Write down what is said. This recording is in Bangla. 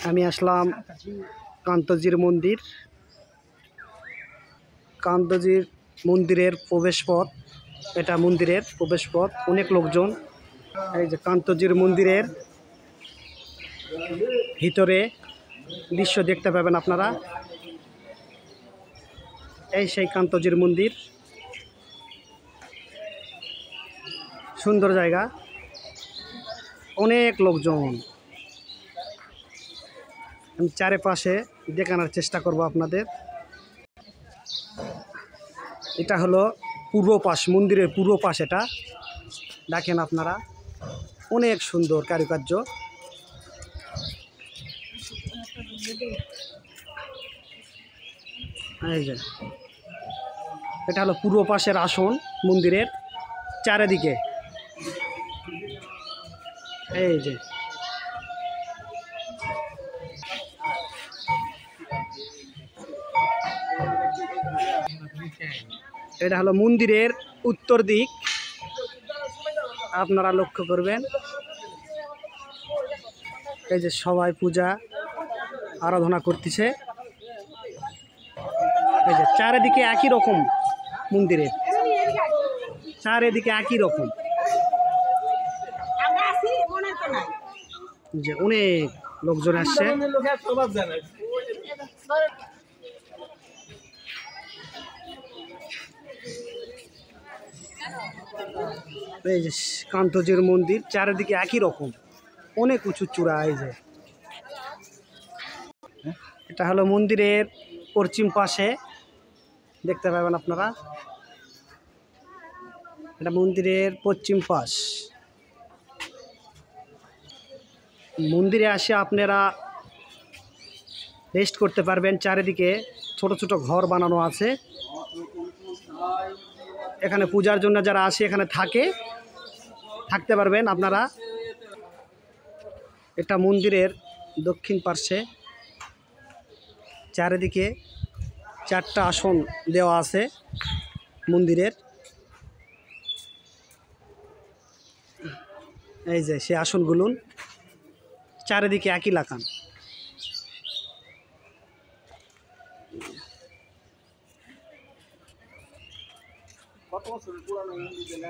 আমি আসলাম কান্তজির মন্দির। কান্তজির মন্দিরের প্রবেশপথ, এটা মন্দিরের প্রবেশপথ। অনেক লোকজন। এই যে কান্তজির মন্দিরের ভিতরে দৃশ্য দেখতে পাবেন আপনারা। এই সেই কান্তজির মন্দির, সুন্দর জায়গা, অনেক লোকজন। আমি চারিপাশে দেখানোর চেষ্টা করব আপনাদের। এটা হলো পূর্ব পাশ, মন্দিরের পূর্ব পাশ। এটা দেখেন আপনারা, অনেক সুন্দর কারুকার্য। এই যে এটা হলো পূর্ব পাশের আসন মন্দিরের চারিদিকে। এই যে এটা হলো মন্দিরের উত্তর দিক, আপনারা লক্ষ্য করবেন। এই যে সবাই পূজা আরাধনা করতেছে। এই যে চারিদিকে একই রকম, মন্দিরের চারিদিকে একই রকম। যে অনেক লোকজন আসছে। এই যে কান্তজির মন্দির, চারিদিকে একই রকম, অনেক উঁচু চূড়া। এই যে এটা হলো মন্দিরের পশ্চিম পাশে, দেখতে পাবেন আপনারা। এটা মন্দিরের পশ্চিম পাশ। মন্দিরে আসে আপনারা রেস্ট করতে পারবেন। চারিদিকে ছোট ছোট ঘর বানানো আছে। এখানে পূজার জন্য যারা আসে এখানে থাকতে পারবেন আপনারা। এটা মন্দিরের দক্ষিণ পার্শ্বে, চারিদিকে 4টা আসন দেওয়া আছে মন্দিরের। এই যে সে আসনগুলো চারিদিকে একই লাগান। কত বছর পুরানো মন্দির?